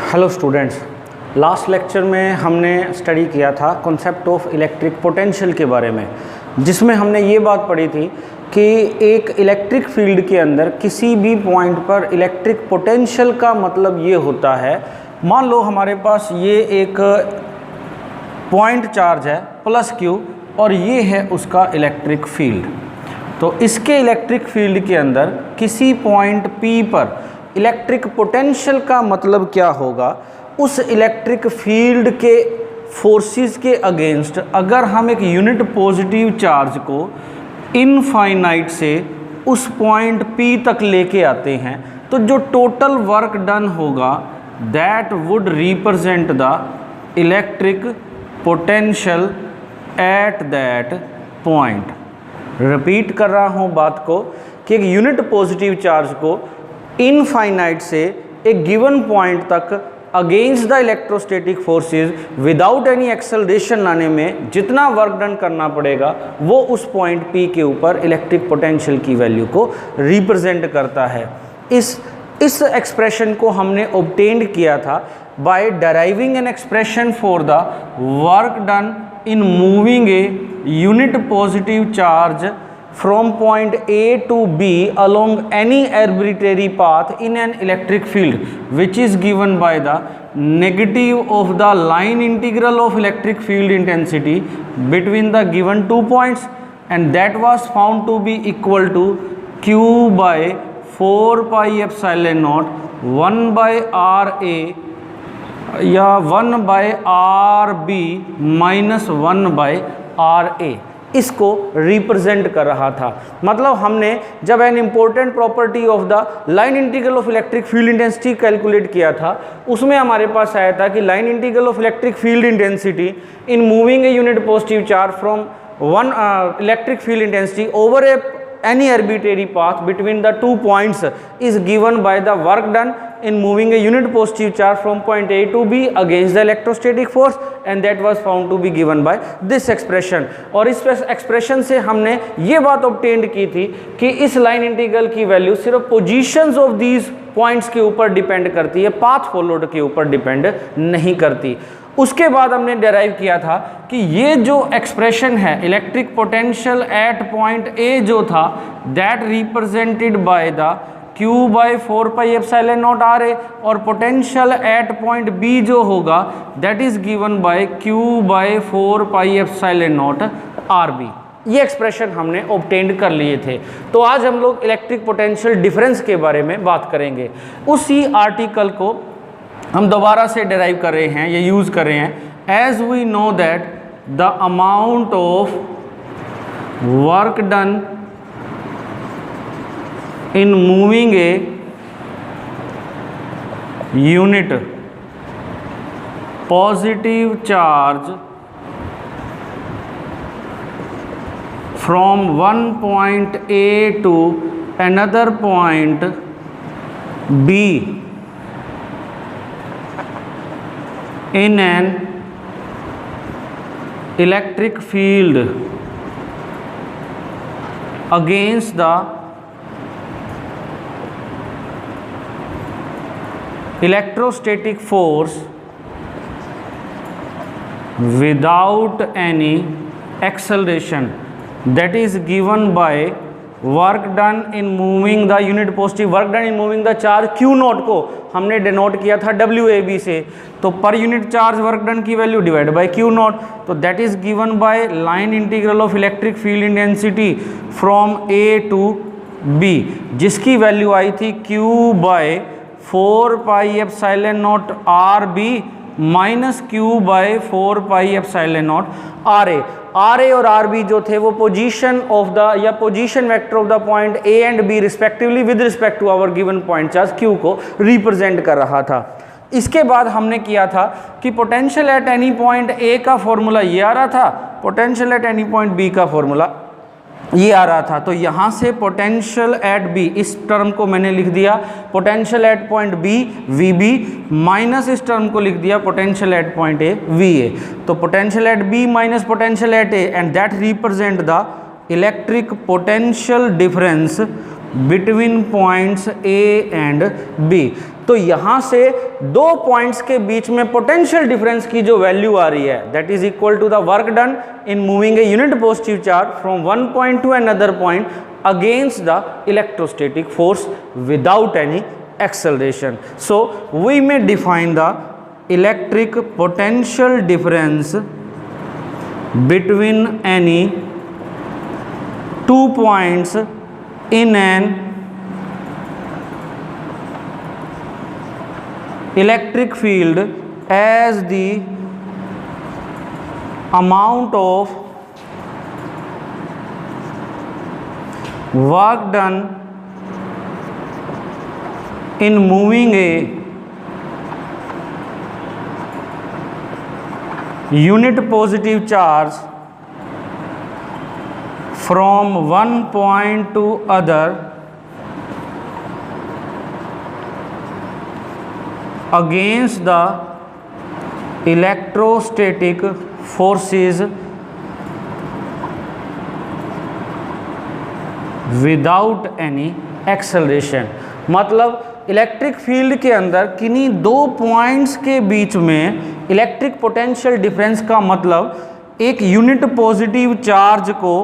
Hello students, last lecture में हमने study किया था कॉन्सेप्ट ऑफ इलेक्ट्रिक पोटेंशियल के बारे में, जिसमें हमने ये बात पढ़ी थी कि एक इलेक्ट्रिक फील्ड के अंदर किसी भी पॉइंट पर इलेक्ट्रिक पोटेंशियल का मतलब ये होता है, मान लो हमारे पास ये एक पॉइंट चार्ज है प्लस क्यू और ये है उसका इलेक्ट्रिक फील्ड। तो इसके इलेक्ट्रिक फील्ड के अंदर किसी पॉइंट P पर इलेक्ट्रिक पोटेंशियल का मतलब क्या होगा, उस इलेक्ट्रिक फील्ड के फोर्सेस के अगेंस्ट अगर हम एक यूनिट पॉजिटिव चार्ज को इनफाइनाइट से उस पॉइंट P तक लेके आते हैं तो जो टोटल वर्क डन होगा that would represent the electric potential at that point. Repeat कर रहा हूँ बात को कि एक यूनिट पॉजिटिव चार्ज को इनफाइनाइट से एक गिवन पॉइंट तक against the electrostatic forces without any acceleration लाने में जितना वर्क डन करना पड़ेगा वो उस पॉइंट P के ऊपर इलेक्ट्रिक पोटेंशियल की वैल्यू को रिप्रेजेंट करता है। इस एक्सप्रेशन को हमने ऑब्टेन्ड किया था by deriving an expression for the work done in moving a unit positive charge from point A to B along any arbitrary path in an electric field, which is given by the negative of the line integral of electric field intensity between the given 2 points, and that was found to be equal to Q by 4 pi epsilon naught 1 by RA या 1 by R B minus 1 by R A, इसको represent कर रहा था। मतलब हमने जब an important property of the line integral of electric field intensity calculate किया था, उसमें हमारे पास आया था कि line integral of electric field intensity in moving a unit positive charge from one electric field intensity over any arbitrary path between the 2 points is given by the work done in moving a unit positive charge from point A to B against the electrostatic force, and that was found to be given by this expression। और इस expression से हमने ये बात obtained की थी कि इस लाइन इंटीग्रल की वैल्यू सिर्फ पोजीशंस ऑफ दीज पॉइंट्स के ऊपर डिपेंड करती है, पाथ फॉलोड के ऊपर डिपेंड नहीं करती। उसके बाद हमने डेराइव किया था कि ये जो एक्सप्रेशन है electric potential at point A जो था that represented by the Q by 4 pi epsilon nought R A, और पोटेंशियल एट पॉइंट B जो होगा that is given by Q by 4 pi epsilon nought R B. ये expression हमने obtained कर लिए थे। तो आज हम लोग इलेक्ट्रिक पोटेंशियल डिफरेंस के बारे में बात करेंगे। उसी आर्टिकल को हम दोबारा से डिराइव कर रहे हैं या यूज़ कर रहे हैं। As we know that the amount of work done in moving a unit positive charge from one point A to another point B in an electric field against the electrostatic force without any acceleration, that is given by work done in moving the unit positive work done in moving the charge Q nought को हमने denote किया था WAB से। तो per unit charge work done की value divide by Q nought, तो that is given by line integral of electric field intensity from A to B, जिसकी value आई थी Q by 4 pi epsilon nought R B minus Q by 4 pi epsilon nought R A. R A और R B जो थे वो position of the या position vector of the point A and B respectively with respect to our given point charge Q को represent कर रहा था। इसके बाद हमने किया था कि potential at any point A का फॉर्मूला ये आ रहा था, potential at any point B का फॉर्मूला ये आ रहा था। तो यहाँ से पोटेंशियल एट बी, इस टर्म को मैंने लिख दिया potential at point B V B, minus इस टर्म को लिख दिया potential at point A V A. तो potential at B minus potential at A, and that represent the electric potential difference between points A and B. तो यहाँ से दो points के बीच में पोटेंशियल डिफरेंस की जो वैल्यू आ रही है that is equal to the work done in moving a unit positive charge from one point to another point against the electrostatic force without any acceleration. So we may define the electric potential difference between any two points in an electric field as the amount of work done in moving a unit positive charge from one point to other against the electrostatic forces without any acceleration। मतलब electric field के अंदर किन्हीं दो points के बीच में electric potential difference का मतलब एक यूनिट पॉजिटिव चार्ज को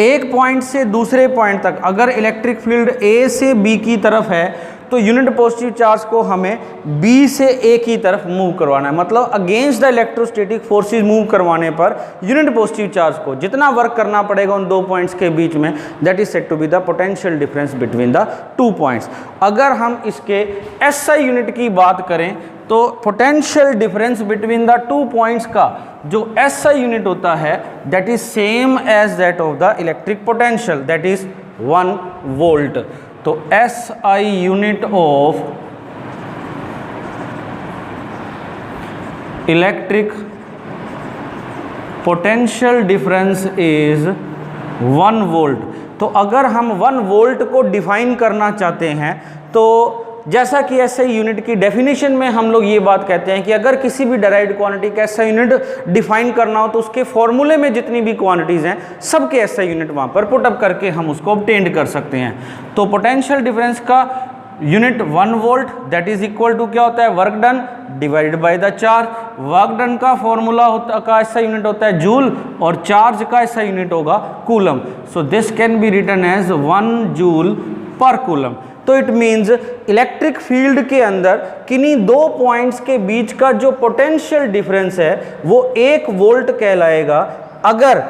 एक पॉइंट से दूसरे पॉइंट तक, अगर इलेक्ट्रिक फील्ड ए से बी की तरफ है तो यूनिट पॉजिटिव चार्ज को हमें बी से ए की तरफ मूव करवाना है। मतलब against the electrostatic forces move करवाने पर यूनिट पॉजिटिव चार्ज को जितना वर्क करना पड़ेगा उन दो पॉइंट्स के बीच में that is said to be the potential difference between the two points. अगर हम इसके एसआई यूनिट की बात करें तो potential difference between the two points का जो एसआई यूनिट होता है that is same as that of the electric potential that is 1 volt. तो SI unit of electric potential difference is 1 volt. तो अगर हम 1 वोल्ट को डिफाइन करना चाहते हैं तो जैसा कि एसआई यूनिट की डेफिनेशन में हम लोग ये बात कहते हैं कि अगर किसी भी डेराइव्ड क्वांटिटी का एसआई यूनिट डिफाइन करना हो तो उसके फॉर्मूले में जितनी भी क्वांटिटीज़ हैं सबके एसआई यूनिट वहाँ पर पुटअप करके हम उसको ऑब्टेन कर सकते हैं। तो पोटेंशियल डिफरेंस का unit 1 volt that is equal to क्या होता है work done divided by the charge. Work done का फॉर्मूला होता का एसआई यूनिट होता है जूल और चार्ज का एसआई यूनिट होगा coulomb. So this can be written as 1 joule per coulomb. तो इट मीन्स इलेक्ट्रिक फील्ड के अंदर किन्हीं दो पॉइंट्स के बीच का जो पोटेंशियल डिफरेंस है वो 1 वोल्ट कहलाएगा अगर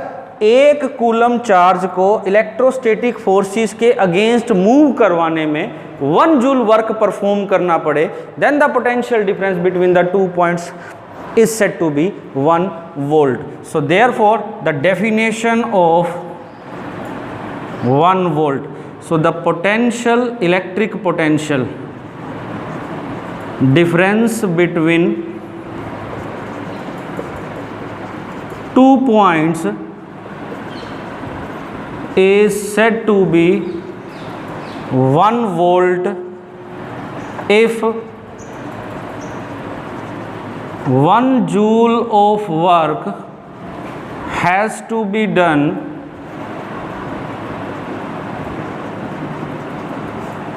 1 कूलम चार्ज को इलेक्ट्रोस्टैटिक फोर्सेस के अगेंस्ट मूव करवाने में 1 जूल वर्क परफॉर्म करना पड़े then the potential difference between the two points is said to be 1 volt. So therefore the definition of 1 volt. So the potential, electric potential difference between two points is said to be 1 volt if 1 joule of work has to be done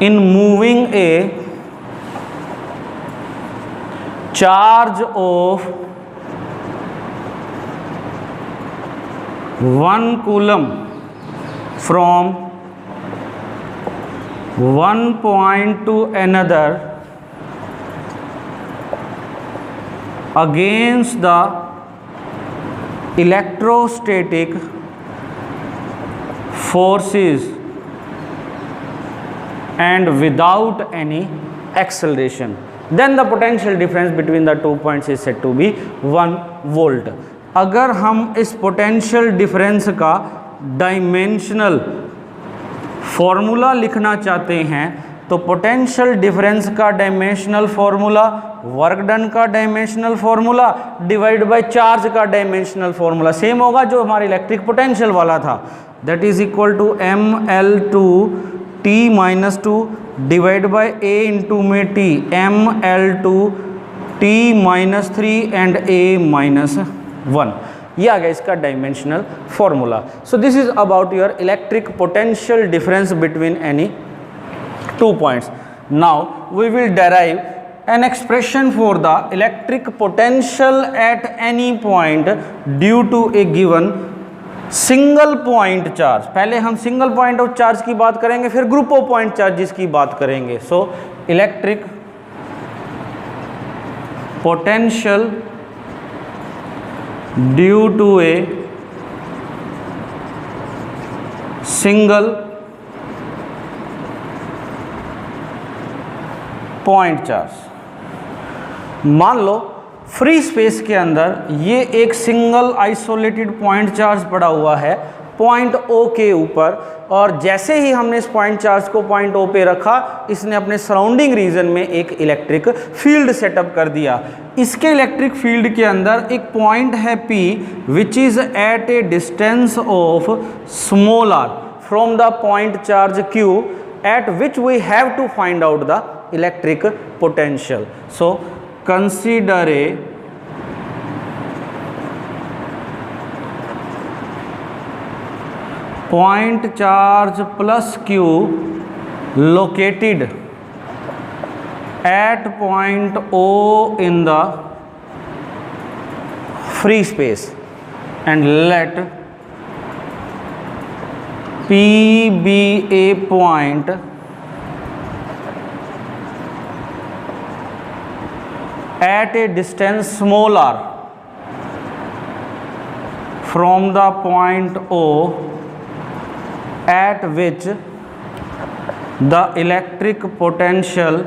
in moving a charge of 1 coulomb from one point to another against the electrostatic forces and without any acceleration, then the potential difference between the 2 points is said to be 1 volt. अगर हम इस potential difference का dimensional formula लिखना चाहते हैं तो potential difference का dimensional formula work done का dimensional formula divide by charge का डायमेंशनल फॉर्मूला सेम होगा जो हमारे इलेक्ट्रिक पोटेंशियल वाला था that is equal to ml2 t-2 divide by a into में t ml2 t-3 and a-1। ये आ गया इसका dimensional formula. So this is about your electric potential difference between any 2 points. Now we will derive an expression for the electric potential at any point due to a given single point charge. पहले हम single point of charge की बात करेंगे, फिर group of point charges की बात करेंगे. So electric potential due to a single point charge. मान लो फ्री स्पेस के अंदर ये एक सिंगल आइसोलेटेड पॉइंट चार्ज पड़ा हुआ है पॉइंट O के ऊपर, और जैसे ही हमने इस पॉइंट चार्ज को पॉइंट O पे रखा, इसने अपने सराउंडिंग रीजन में एक इलेक्ट्रिक फील्ड सेटअप कर दिया। इसके इलेक्ट्रिक फील्ड के अंदर एक पॉइंट है P which is at a distance of small r from the point charge Q at which we have to find out the electric potential. So consider a point charge plus Q located at point O in the free space, and let P be a point at a distance small r from the point O at which the electric potential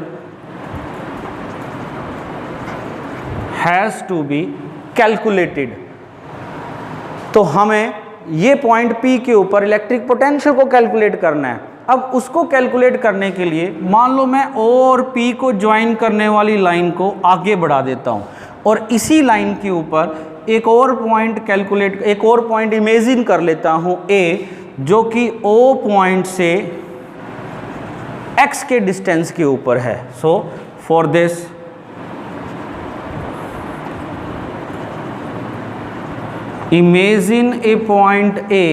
has to be calculated. तो हमें ये point P के ऊपर electric potential को calculate करना है। अब उसको कैलकुलेट करने के लिए मान लो मैं O और P को ज्वाइन करने वाली लाइन को आगे बढ़ा देता हूँ, और इसी लाइन के ऊपर एक और पॉइंट इमेजिन कर लेता हूँ A, जो कि O पॉइंट से X के डिस्टेंस के ऊपर है। So for this imagine a point A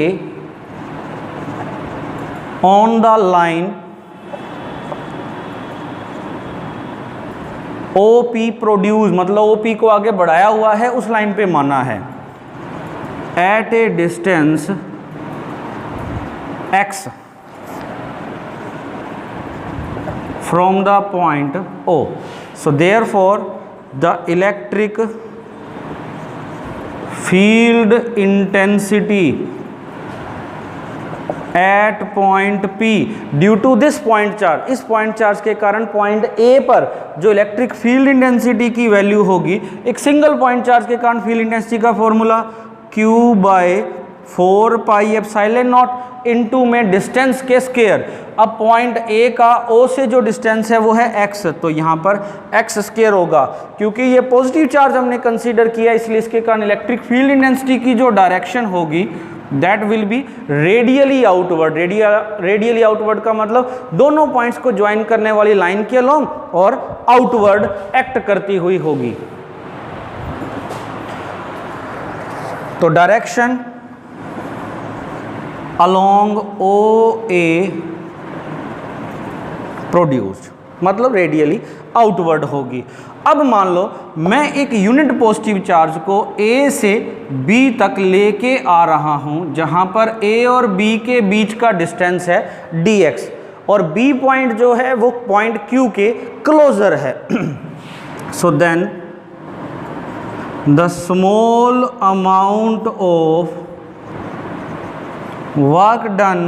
on the line OP produce, मतलब OP को आगे बढ़ाया हुआ है, उस लाइन पे माना है, at a distance X from the point O. So therefore the electric field intensity at point P due to this point charge, इस पॉइंट चार्ज के कारण पॉइंट A पर जो इलेक्ट्रिक फील्ड इंटेंसिटी की वैल्यू होगी, एक सिंगल पॉइंट चार्ज के कारण फील्ड इंटेंसिटी का formula Q by 4 pi epsilon naught into में डिस्टेंस के स्क्वायर। अब पॉइंट A का O से जो डिस्टेंस है वो है x, तो यहाँ पर x स्क्वायर होगा। क्योंकि ये पॉजिटिव चार्ज हमने कंसीडर किया, इसलिए इसके कारण इलेक्ट्रिक फील्ड इंटेंसिटी की जो डायरेक्शन होगी that will be radially outward. Radially outward का मतलब दोनों पॉइंट्स को ज्वाइन करने वाली लाइन के अलोंग और आउटवर्ड एक्ट करती हुई होगी। तो डायरेक्शन along OA प्रोड्यूस्ड मतलब रेडियली आउटवर्ड होगी। अब मान लो मैं एक यूनिट पॉजिटिव चार्ज को A से B तक लेके आ रहा हूं, जहां पर A और B के बीच का डिस्टेंस है dx, और B पॉइंट जो है वो पॉइंट Q के क्लोजर है। So then the small amount of work done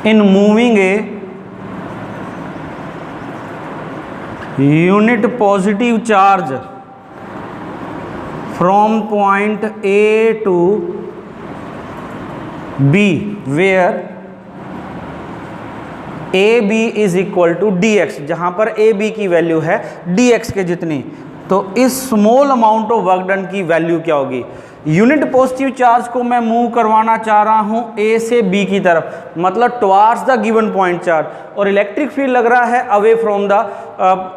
in moving a unit positive charge from point A to B where AB is equal to dx, जहां पर AB की value है dx के जितनी। तो इस small amount of work done की value क्या होगी? यूनिट पॉजिटिव चार्ज को मैं मूव करवाना चाह रहा हूं ए से बी की तरफ, मतलब towards the given point charge, और इलेक्ट्रिक फील्ड लग रहा है away from the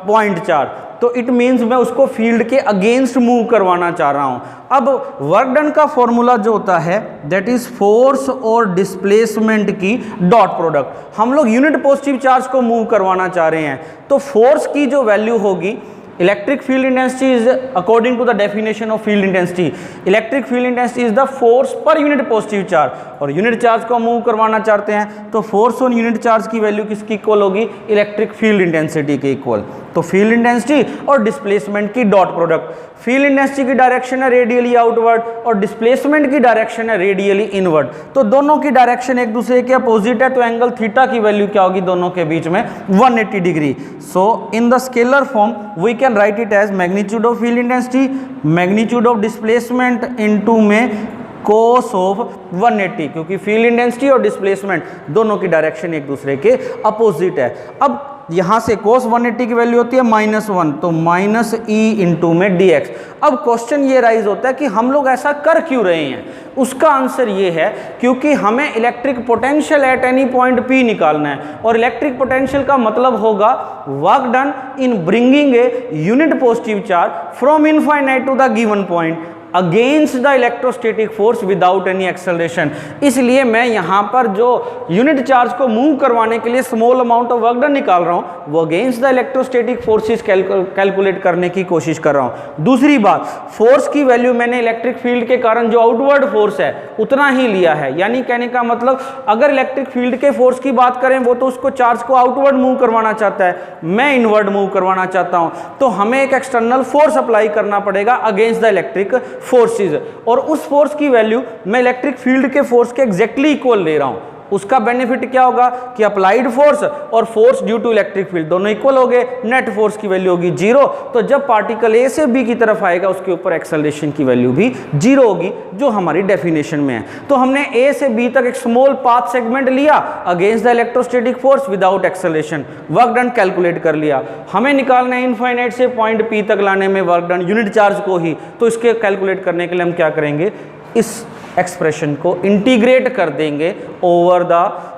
point charge, तो इट मीन्स मैं उसको फील्ड के अगेंस्ट मूव करवाना चाह रहा हूं। अब वर्क डन का फॉर्मूला जो होता है दैट इज फोर्स और डिस्प्लेसमेंट की डॉट प्रोडक्ट। हम लोग यूनिट पॉजिटिव चार्ज को मूव करवाना चाह रहे हैं, तो फोर्स की जो वैल्यू होगी, electric field intensity is according to the definition of field intensity, electric field intensity is the force per unit positive charge, और यूनिट चार्ज को मूव करवाना चाहते हैं तो फोर्स ऑन यूनिट चार्ज की वैल्यू किसकी इक्वल होगी, इलेक्ट्रिक फील्ड इंटेंसिटी के इक्वल। तो फील्ड इंटेंसिटी और डिस्प्लेसमेंट की डॉट प्रोडक्ट, फील्ड इंटेंसिटी की डायरेक्शन है रेडियली आउटवर्ड और डिस्प्लेसमेंट की डायरेक्शन है रेडियली इनवर्ड, तो दोनों की डायरेक्शन एक दूसरे के अपोजिट है, तो एंगल थीटा की वैल्यू क्या होगी दोनों के बीच में, 180 degree. So in the scalar form we can write it as magnitude of field intensity magnitude of displacement into में कोस ऑफ 180, क्योंकि फील्ड इंटेंसिटी और डिस्प्लेसमेंट दोनों की डायरेक्शन एक दूसरे के अपोजिट है। अब यहां से कोस 180 की वैल्यू होती है -1, तो माइनस ई इंटू में dx। अब क्वेश्चन ये राइज होता है कि हम लोग ऐसा कर क्यों रहे हैं, उसका आंसर ये है क्योंकि हमें electric potential at any point P निकालना है, और इलेक्ट्रिक पोटेंशियल का मतलब होगा work done in bringing a unit positive charge from infinite to the given point against the electrostatic force without any acceleration. इसलिए मैं यहाँ पर जो यूनिट चार्ज को मूव करवाने के लिए small amount of work done निकाल रहा हूँ, वो against the electrostatic forces calculate करने की कोशिश कर रहा हूँ। दूसरी बात, फोर्स की वैल्यू मैंने इलेक्ट्रिक फील्ड के कारण जो आउटवर्ड फोर्स है उतना ही लिया है, यानी कहने का मतलब अगर इलेक्ट्रिक फील्ड के फोर्स की बात करें वो तो उसको चार्ज को आउटवर्ड मूव करवाना चाहता है, मैं इनवर्ड मूव करवाना चाहता हूँ, तो हमें एक एक्सटर्नल फोर्स अप्लाई करना पड़ेगा अगेंस्ट द इलेक्ट्रिक फोर्सेस, और उस फोर्स की वैल्यू मैं इलेक्ट्रिक फील्ड के फोर्स के एग्जैक्टली इक्वल ले रहा हूं। उसका बेनिफिट क्या होगा कि अप्लाइड फोर्स और force due to electric field दोनों इक्वल हो गए, नेट फोर्स की वैल्यू होगी 0, तो जब पार्टिकल ए से बी की तरफ आएगा उसके ऊपर एक्सेलरेशन की वैल्यू भी 0 होगी, जो हमारी डेफिनेशन में है। तो हमने ए से बी तक एक स्मॉल पाथ सेगमेंट लिया against the electrostatic force without acceleration, work done calculate कर लिया। हमें निकालना है इनफाइनाइट से पॉइंट पी तक लाने में वर्क डन यूनिट चार्ज को ही, तो इसके कैलकुलेट करने के लिए हम क्या करेंगे, इस एक्सप्रेशन को इंटीग्रेट कर देंगे over the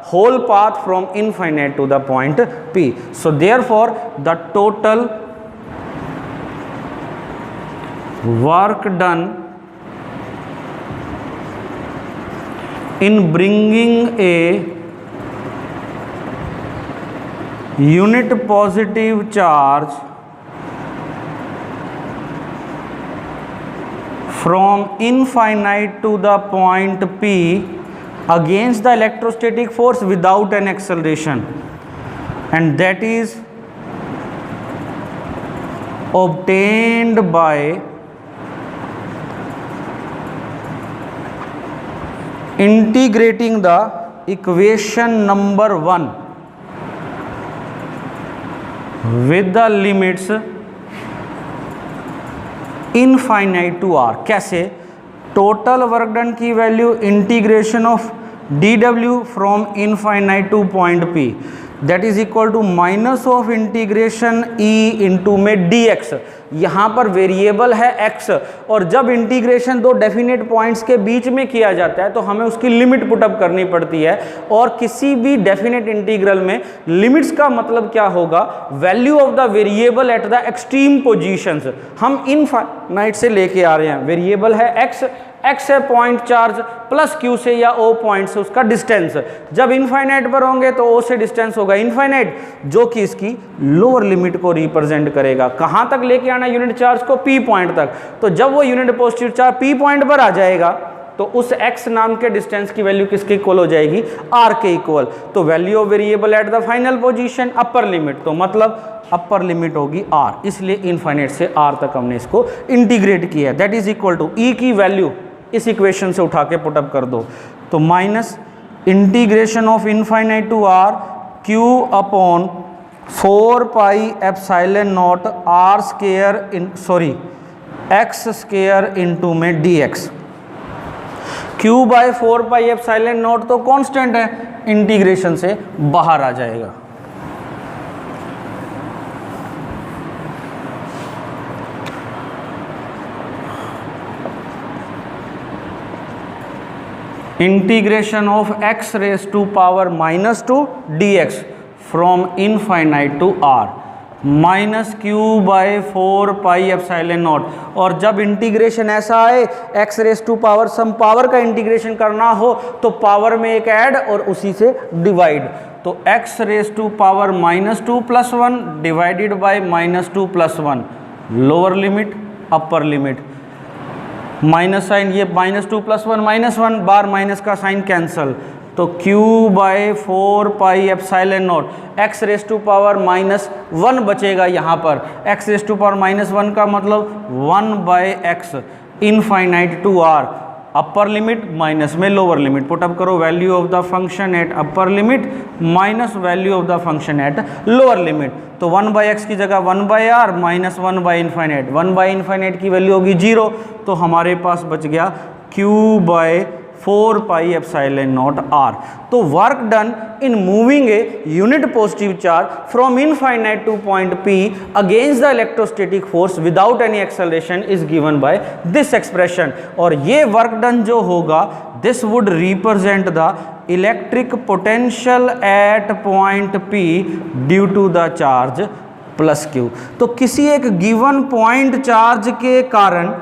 whole path from infinite to the point P। So therefore the total work done in bringing a unit positive charge from infinite to the point P against the electrostatic force without an acceleration, and that is obtained by integrating the equation number 1 with the limits infinite to r. कैसे, total work done की value integration of dw from infinite to point P that is equal to minus of integration E into में dx। यहाँ पर variable है x, और जब integration दो definite points के बीच में किया जाता है तो हमें उसकी लिमिट पुटअप करनी पड़ती है, और किसी भी डेफिनेट इंटीग्रल में लिमिट्स का मतलब क्या होगा, value of the variable at the extreme positions. हम इनफाइनाइट से लेके आ रहे हैं, वेरिएबल है x है पॉइंट चार्ज प्लस q से या o पॉइंट से उसका डिस्टेंस, जब इनफाइनाइट पर होंगे तो o से डिस्टेंस होगा इनफाइनाइट, जो कि इसकी लोअर लिमिट को रिप्रेजेंट करेगा। कहाँ तक लेके आना यूनिट चार्ज को, P पॉइंट तक। तो जब वो unit positive charge P point पर आ जाएगा तो उस x नाम के डिस्टेंस की वैल्यू किसके इक्वल हो जाएगी, r के इक्वल। तो value of variable at the final position upper limit, तो मतलब अपर लिमिट होगी r, इसलिए इनफाइनाइट से r तक हमने इसको इंटीग्रेट किया है। That is equal to E की वैल्यू इस इक्वेशन से उठा के पुटअप कर दो, तो minus integration of infinite to r q upon 4 pi epsilon naught r square x square into में dx। q by 4 pi epsilon not तो कांस्टेंट है, इंटीग्रेशन से बाहर आ जाएगा। Integration of x raise to power -2 dx from infinite to r -q/4πε0। और जब integration ऐसा आए x raise to power some power का इंटीग्रेशन करना हो तो पावर में एक ऐड और उसी से डिवाइड, तो x raise to power -2 + 1 divided by -2 + 1 lower limit upper limit, minus sign, ये -2 + 1 -1 बार माइनस का साइन कैंसल, तो q/4πε0 x raise to power -1 बचेगा यहाँ पर। x रेस टू पावर -1 का मतलब 1/x infinite to r, upper limit minus में लोअर लिमिट, पुटअप करो value of the function at upper limit minus value of the function at lower limit, तो 1/x की जगह 1/r -1/इनफाइनाइट, 1/इनफाइनाइट की value होगी 0, तो हमारे पास बच गया q/4πε0r। तो work done in moving a unit positive charge from infinite to point P against the electrostatic force without any acceleration is given by this expression. और ये वर्क डन जो होगा this would represent the electric potential at point P due to the charge plus Q। तो किसी एक given point charge के कारण,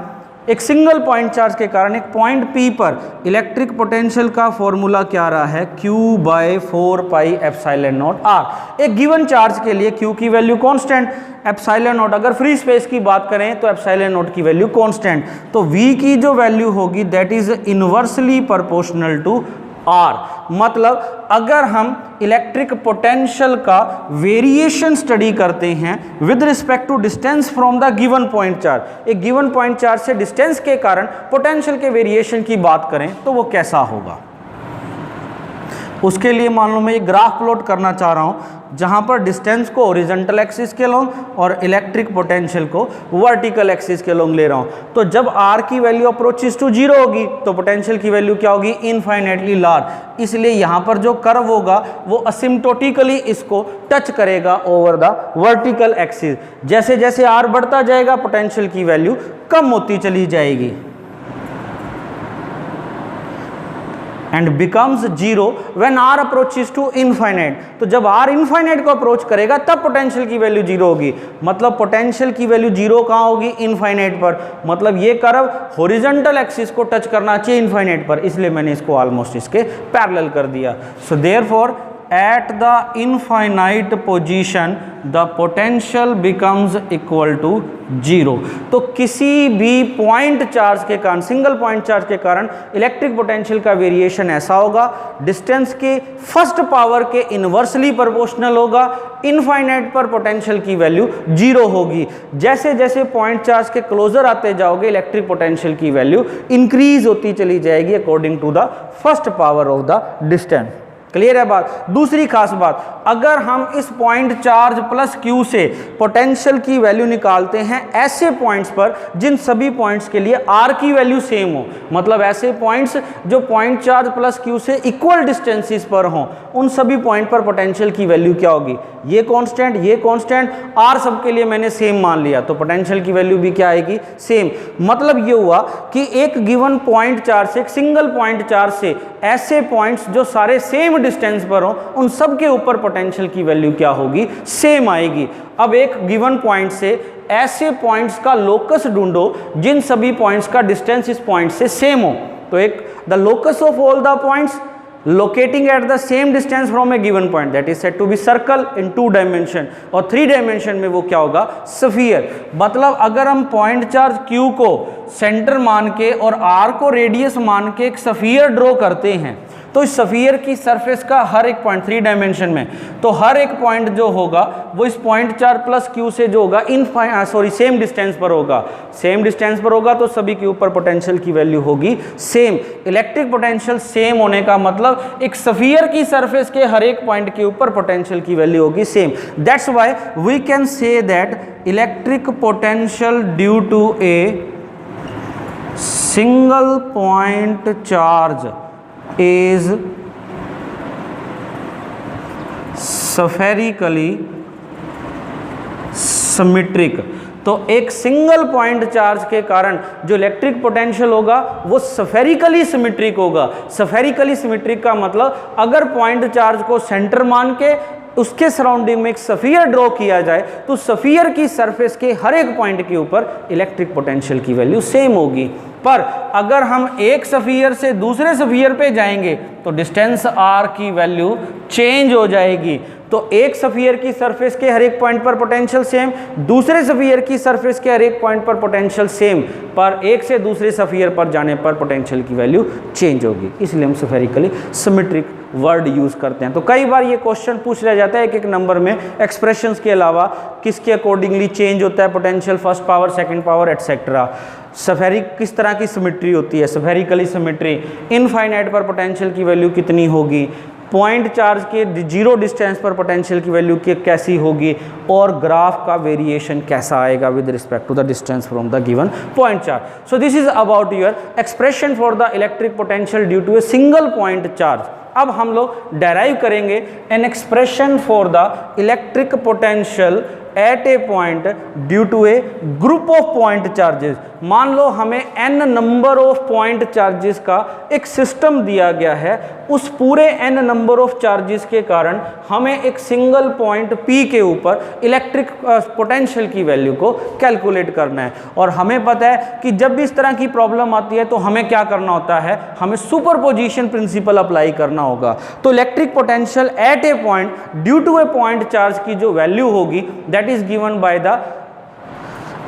एक सिंगल पॉइंट चार्ज के कारण एक पॉइंट P पर इलेक्ट्रिक पोटेंशियल का फॉर्मूला क्या रहा है, q/4πε0r। एक गिवन चार्ज के लिए q की वैल्यू कांस्टेंट, ε0 अगर फ्री स्पेस की बात करें तो ε0 की वैल्यू कांस्टेंट, तो v की जो वैल्यू होगी that is inversely proportional to r। मतलब अगर हम इलेक्ट्रिक पोटेंशियल का वेरिएशन स्टडी करते हैं with respect to distance from the given point charge, एक गिवन पॉइंट चार्ज से डिस्टेंस के कारण पोटेंशियल के वेरिएशन की बात करें तो वो कैसा होगा, उसके लिए मान लो मैं एक ग्राफ प्लॉट करना चाह रहा हूं जहां पर डिस्टेंस को हॉरिजॉन्टल एक्सिस के लॉन्ग और इलेक्ट्रिक पोटेंशियल को वर्टिकल एक्सिस के लॉन्ग ले रहा हूं, तो जब r की वैल्यू अप्रोचेस टू 0 होगी तो पोटेंशियल की वैल्यू क्या होगी, इनफाइनाइटली लार्ज। इसलिए यहां पर जो कर्व होगा वो असिम्प्टोटिकली इसको टच करेगा ओवर द वर्टिकल एक्सिस। जैसे जैसे r बढ़ता जाएगा पोटेंशियल की वैल्यू कम होती चली जाएगी and becomes 0 when r approaches to infinite. तो जब r इनफाइनाइट को अप्रोच करेगा तब पोटेंशियल की वैल्यू 0 होगी। मतलब पोटेंशियल की वैल्यू 0 कहाँ होगी, इनफाइनाइट पर। मतलब ये कर्व हॉरिजॉन्टल एक्सिस को टच करना चाहिए इनफाइनाइट पर, इसलिए मैंने इसको ऑलमोस्ट इसके पैरेलल कर दिया। So therefore at the infinite position the potential becomes equal to 0। तो किसी भी पॉइंट चार्ज के कारण, सिंगल पॉइंट चार्ज के कारण इलेक्ट्रिक पोटेंशियल का वेरिएशन ऐसा होगा, डिस्टेंस के फर्स्ट पावर के इनवर्सली प्रोपोर्शनल होगा, इनफाइनाइट पर पोटेंशियल की वैल्यू 0 होगी। जैसे जैसे पॉइंट चार्ज के क्लोजर आते जाओगे इलेक्ट्रिक पोटेंशियल की वैल्यू इंक्रीज होती चली जाएगी according to the first power of the distance. Clear है बात। दूसरी खास बात, अगर हम इस पॉइंट चार्ज प्लस Q से पोटेंशियल की वैल्यू निकालते हैं ऐसे पॉइंट्स पर जिन सभी पॉइंट्स के लिए R की वैल्यू सेम हो, मतलब ऐसे पॉइंट्स जो पॉइंट चार्ज प्लस Q से इक्वल डिस्टेंसेस पर हों, उन सभी पॉइंट पर पोटेंशियल की वैल्यू क्या होगी, ये कांस्टेंट R सबके लिए मैंने सेम मान लिया, तो पोटेंशियल की वैल्यू भी क्या आएगी, सेम। मतलब ये हुआ कि एक गिवन पॉइंट चार्ज से, एक सिंगल पॉइंट चार्ज से ऐसे पॉइंट्स जो सारे सेम डिस्टेंस पर हो उन सब के ऊपर पोटेंशियल की वैल्यू क्या होगी, सेम आएगी। अब एक गिवन पॉइंट से ऐसे पॉइंट्स का लोकस ढूंढो जिन सभी पॉइंट्स का डिस्टेंस इस पॉइंट से सेम हो। तो एक the locus of all the points locating at the same distance from a given point that is said to be circle in 2 dimension, और 3 dimension में वो क्या होगा, sphere। मतलब अगर हम पॉइंट चार्ज Q को सेंटर मान के और R को रेडियस मान के एक स्फीयर ड्रॉ करते हैं तो इस स्फीयर की सरफेस का हर एक पॉइंट 3 डायमेंशन में, तो हर एक पॉइंट जो होगा वो इस पॉइंट चार्ज प्लस Q से जो होगा सेम डिस्टेंस पर होगा। सेम डिस्टेंस पर होगा तो सभी के ऊपर पोटेंशियल की वैल्यू होगी सेम। इलेक्ट्रिक पोटेंशियल सेम होने का मतलब एक स्फीयर की सरफेस के हर एक पॉइंट के ऊपर पोटेंशियल की वैल्यू होगी same. That's why we can say that electric potential due to a single point charge is spherically symmetric। तो एक सिंगल पॉइंट चार्ज के कारण जो इलेक्ट्रिक पोटेंशियल होगा वो स्फेरिकली सिमेट्रिक होगा। स्फेरिकली सिमेट्रिक का मतलब अगर पॉइंट चार्ज को सेंटर मान के उसके सराउंडिंग में एक स्फीयर ड्रॉ किया जाए तो स्फीयर की सरफेस के हर एक पॉइंट के ऊपर इलेक्ट्रिक पोटेंशियल की वैल्यू सेम होगी। पर अगर हम एक स्फीयर से दूसरे स्फीयर पे जाएंगे तो डिस्टेंस r की वैल्यू चेंज हो जाएगी। तो एक स्फीयर की सरफेस के हर एक पॉइंट पर पोटेंशियल सेम, दूसरे स्फीयर की सरफेस के हर एक पॉइंट पर पोटेंशियल सेम, पर एक से दूसरे स्फीयर पर जाने पर पोटेंशियल की वैल्यू चेंज होगी। इसलिए हम स्फेरिकली सिमेट्रिक वर्ड यूज करते हैं। तो कई बार ये क्वेश्चन पूछ लिया जाता है एक एक नंबर में एक्सप्रेशंस के अलावा किसके अकॉर्डिंगली चेंज होता है potential, first power, second power, etcetera. Spheric किस तरह की सिमेट्री होती है, स्फेरिकली सिमेट्री, इनफाइनाइट पर पोटेंशियल की वैल्यू कितनी होगी, पॉइंट चार्ज के जीरो डिस्टेंस पर पोटेंशियल की वैल्यू कैसी होगी, और ग्राफ का वेरिएशन कैसा आएगा with respect to the distance from the given point charge. So this is about your expression for the electric potential due to a single point charge. अब हम लोग डेराइव करेंगे an expression for the electric potential at a point due to a group of point charges. मान लो हमें n number of point charges का एक system दिया गया है, उस पूरे n नंबर ऑफ चार्जेस के कारण हमें एक सिंगल पॉइंट P के ऊपर इलेक्ट्रिक पोटेंशियल की वैल्यू को कैलकुलेट करना है। और हमें पता है कि जब भी इस तरह की प्रॉब्लम आती है तो हमें क्या करना होता है, हमें सुपरपोजिशन प्रिंसिपल अप्लाई करना होगा। तो electric potential at a point due to a point charge की जो वैल्यू होगी that is given by the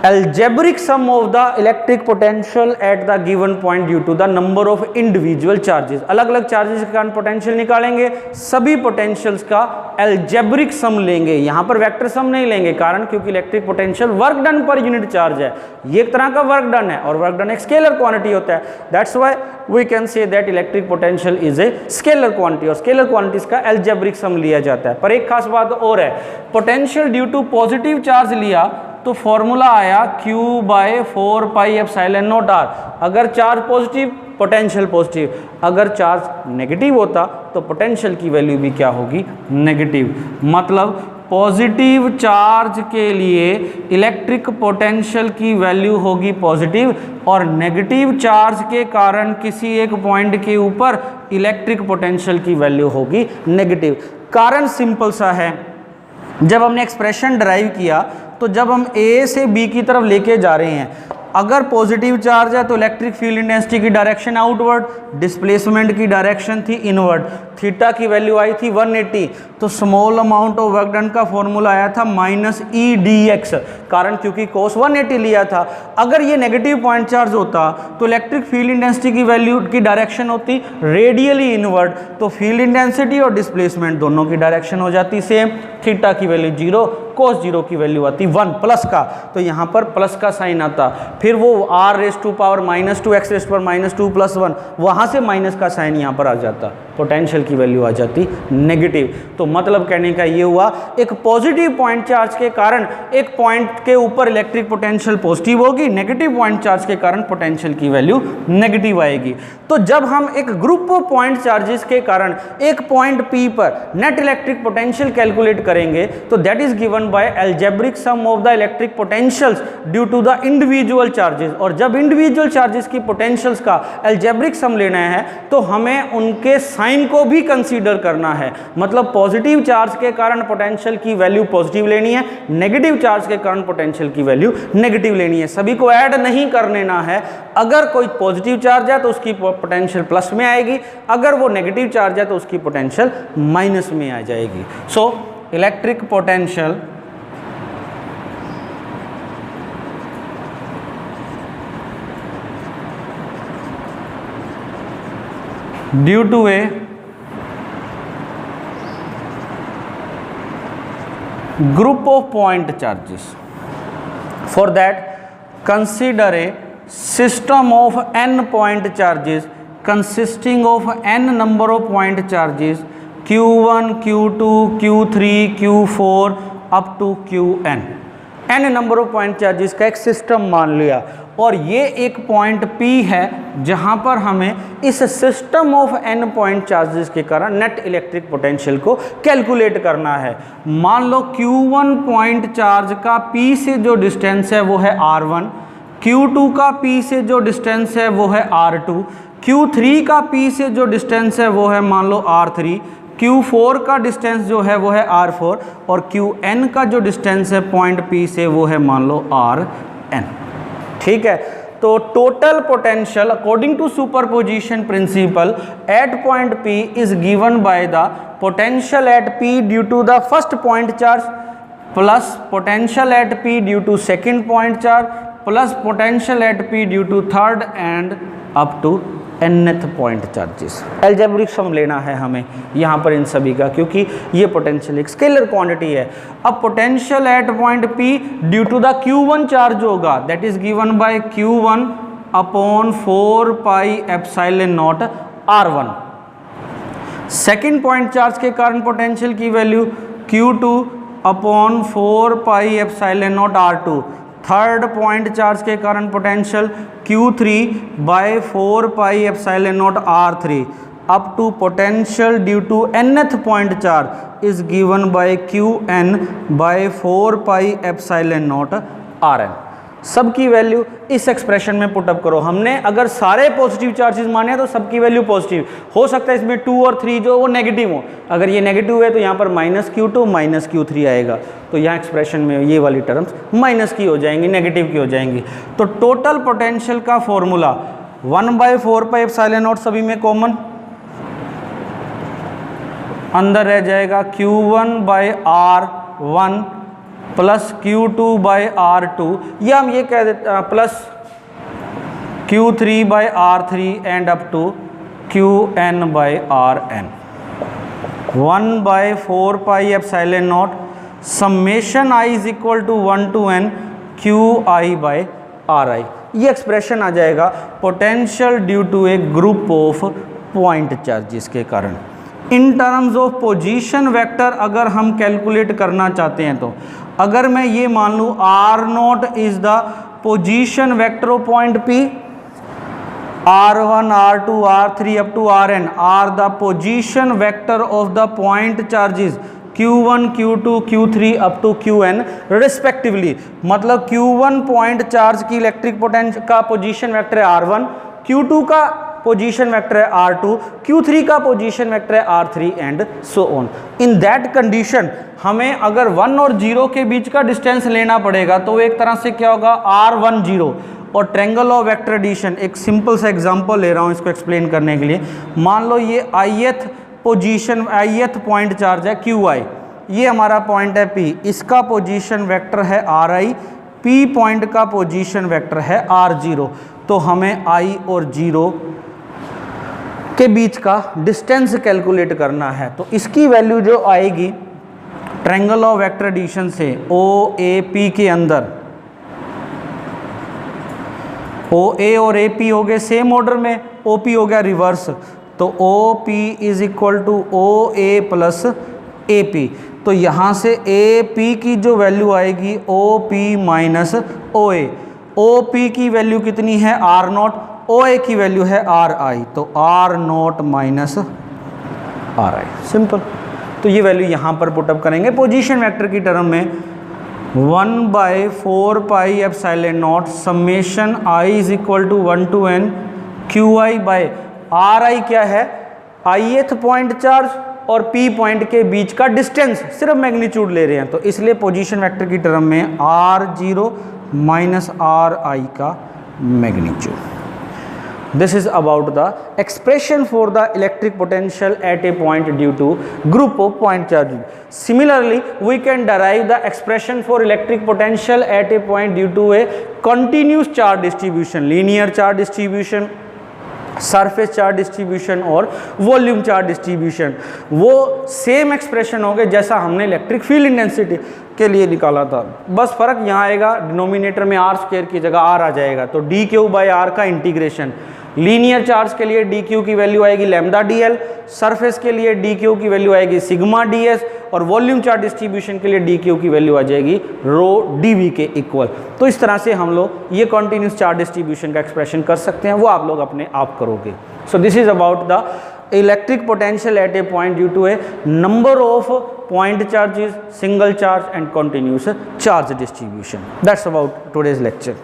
algebraic sum of the electric potential at the given point due to the number of individual charges। अलग अलग charges के कारण potential निकालेंगे, सभी potentials का algebraic sum लेंगे। यहाँ पर वेक्टर सम नहीं लेंगे, कारण क्योंकि electric potential work done per unit charge है, ये एक तरह का वर्क डन है और वर्क डन एक स्केलर क्वांटिटी होता है। That's why we can say that electric potential is a scalar quantity, और स्केलर क्वांटिटीज का algebraic सम लिया जाता है। पर एक खास बात और है, potential due to positive charge लिया तो फॉर्मूला आया Q by 4 pi epsilon naught R। अगर चार्ज पॉजिटिव पोटेंशियल पॉजिटिव, अगर चार्ज नेगेटिव होता तो पोटेंशियल की वैल्यू भी क्या होगी, नेगेटिव। मतलब पॉजिटिव चार्ज के लिए इलेक्ट्रिक पोटेंशियल की वैल्यू होगी पॉजिटिव, और नेगेटिव चार्ज के कारण किसी एक पॉइंट के ऊपर इलेक्ट्रिक पोटेंशियल की वैल्यू होगी नेगेटिव। कारण सिंपल सा है, जब हमने एक्सप्रेशन ड्राइव किया तो जब हम ए से बी की तरफ लेके जा रहे हैं, अगर पॉजिटिव चार्ज है तो इलेक्ट्रिक फील्ड इंटेंसिटी की डायरेक्शन आउटवर्ड, डिस्प्लेसमेंट की डायरेक्शन थी इनवर्ड, थीटा की वैल्यू आई थी 180, तो small amount of work done का फॉर्मूला आया था -EdX, कारण क्योंकि cos 180 लिया था। अगर ये नेगेटिव पॉइंट चार्ज होता तो इलेक्ट्रिक फील्ड इंटेंसिटी की वैल्यू की डायरेक्शन होती रेडियली इनवर्ड, तो फील्ड इंटेंसिटी और डिस्प्लेसमेंट दोनों की डायरेक्शन हो जाती सेम, थीटा की वैल्यू 0, cos 0 की वैल्यू आती 1 प्लस का, तो यहाँ पर प्लस का साइन आता, फिर वो r⁻² x⁻² -2 + 1, वहाँ से माइनस का साइन यहाँ पर आ जाता, पोटेंशियल की वैल्यू आ जाती नेगेटिव। तो मतलब कहने का ये हुआ, एक पॉजिटिव पॉइंट चार्ज के कारण एक पॉइंट के ऊपर इलेक्ट्रिक पोटेंशियल पॉजिटिव होगी, नेगेटिव पॉइंट चार्ज के कारण पोटेंशियल की वैल्यू नेगेटिव आएगी। तो जब हम एक ग्रुप ऑफ पॉइंट चार्जेस के कारण एक पॉइंट P पर नेट इलेक्ट्रिक पोटेंशियल कैलकुलेट करेंगे तो that is given by algebraic sum of the electric potentials due to the individual charges. और जब इंडिविजुअल चार्जेस की पोटेंशियल्स का अलजेब्रिक सम लेना है तो हमें उनके साइन को भी कंसीडर करना है। मतलब पॉजिटिव चार्ज के कारण पोटेंशियल की वैल्यू पॉजिटिव लेनी है, नेगेटिव चार्ज के कारण पोटेंशियल की वैल्यू नेगेटिव लेनी है, सभी को ऐड नहीं कर लेना है। अगर कोई पॉजिटिव चार्ज है तो उसकी पोटेंशियल प्लस में आएगी, अगर वो नेगेटिव चार्ज है तो उसकी पोटेंशियल माइनस में आ जाएगी। So electric potential due to a group of point charges, for that consider a system of n point charges consisting of n number of point charges q1 q2 q3 q4 up to qn। n number of point charges का एक system मान लिया और ये एक point P है जहां पर हमें इस system of n point charges के कारण नेट इलेक्ट्रिक पोटेंशियल को कैलकुलेट करना है। मान लो Q1 पॉइंट चार्ज का P से जो डिस्टेंस है वो है R1, Q2 का P से जो डिस्टेंस है वो है R2, Q3 का P से जो डिस्टेंस है वो है मान लो R3, Q4 का डिस्टेंस जो है वो है R4 और Qn का जो डिस्टेंस है पॉइंट P से वो है मान लो Rn। ठीक है, तो total potential according to superposition principle at point P is given by the potential at P due to the first point charge plus potential at P due to second point charge plus potential at P due to third and up to nth point charges. Algebraic sum लेना है हमें यहाँ पर इन सभी का, क्योंकि ये potential एक स्केलर क्वांटिटी है। अब potential at point P due to the Q1 charge होगा, that is given by Q1 upon 4 pi epsilon nought R1। Second point charge के कारण पोटेंशियल की value Q2 upon 4 pi epsilon nought R2। Third point charge के कारण potential Q3 by 4 pi epsilon nought R3 up to potential due to nth point charge is given by Qn by 4 pi epsilon not Rn। सबकी value इस expression में put up करो। हमने अगर सारे positive charges माने तो सबकी वैल्यू पॉजिटिव हो सकता है, इसमें 2 और 3 जो वो नेगेटिव हो। अगर ये नेगेटिव है तो यहाँ पर -Q2 -Q3 आएगा, तो यहाँ एक्सप्रेशन में ये वाली टर्म्स माइनस की हो जाएंगी, नेगेटिव की हो जाएंगी। तो टोटल पोटेंशियल का फॉर्मूला 1/4 पाई एप्सिलॉन नॉट सभी में कॉमन, अंदर रह जाएगा Q1 bye R1 plus Q2 bye R2, या हम ये कह देते plus Q3 by R3 and up to Qn by Rn। 1/4 pi epsilon naught summation i is equal to 1 to n Qi by Ri। ये expression आ जाएगा potential due to a group of point charges के कारण। In terms of position vector अगर हम calculate करना चाहते हैं तो अगर मैं ये मान लूँ R0 is the position vector of point P, R1 R2 R3 up to Rn are the position vector of the point charges Q1 Q2 Q3 up to Qn respectively. मतलब Q1 पॉइंट चार्ज की electric potential का position vector है R1, Q2 का position vector है R2, Q3 का position vector है R3 and so on. In that condition हमें अगर 1 और 0 के बीच का डिस्टेंस लेना पड़ेगा तो एक तरह से क्या होगा R10 और ट्रायंगल ऑफ वेक्टर एडिशन। एक सिंपल सा एग्जांपल ले रहा हूँ इसको एक्सप्लेन करने के लिए। मान लो ये ith position ith point charge है Qi, ये हमारा पॉइंट है P, इसका पोजीशन वेक्टर है Ri, P पॉइंट का पोजीशन वेक्टर है R0। तो हमें i और 0 के बीच का डिस्टेंस कैलकुलेट करना है, तो इसकी वैल्यू जो आएगी ट्रायंगल ऑफ वेक्टर एडिशन से OAP के अंदर, OA और AP हो गए सेम ऑर्डर में, OP हो गया रिवर्स, तो OP is equal to OA plus AP। तो यहाँ से AP की जो वैल्यू आएगी OP माइनस OA। OP की वैल्यू कितनी है R0, OA की वैल्यू है Ri, तो R0 माइनस Ri, सिंपल। तो ये वैल्यू यहाँ पर पुटअप करेंगे पोजीशन वेक्टर की टर्म में 1/4 pi epsilon naught summation i is equal to 1 to n Qi by Ri क्या है ith पॉइंट चार्ज और P पॉइंट के बीच का डिस्टेंस, सिर्फ मैग्नीट्यूड ले रहे हैं तो इसलिए पोजीशन वेक्टर की टर्म में R0 माइनस Ri का magnitude. This is about the expression for the electric potential at a point due to group of point charges. Similarly, we can derive the expression for electric potential at a point due to a continuous charge distribution, linear charge distribution, surface charge distribution और volume charge distribution. वो same expression हो गए जैसा हमने electric field intensity के लिए निकाला था, बस फर्क यहाँ आएगा डिनोमिनेटर में आर स्क्वायर की जगह आर आ जाएगा, तो डी क्यू बाई आर का इंटीग्रेशन। लीनियर चार्ज के लिए डी क्यू की वैल्यू आएगी लैम्डा डी एल, सरफेस के लिए डी क्यू की वैल्यू आएगी सिग्मा डी एस, और वॉल्यूम चार्ज डिस्ट्रीब्यूशन के लिए डी क्यू की वैल्यू आ जाएगी रो डी वी के इक्वल। तो इस तरह से हम लोग ये कॉन्टिन्यूस चार्ज डिस्ट्रीब्यूशन का एक्सप्रेशन कर सकते हैं, वो आप लोग अपने आप करोगे। सो this is about the electric potential at a point due to a number of point charges, single charge and continuous charge distribution. That's about today's lecture.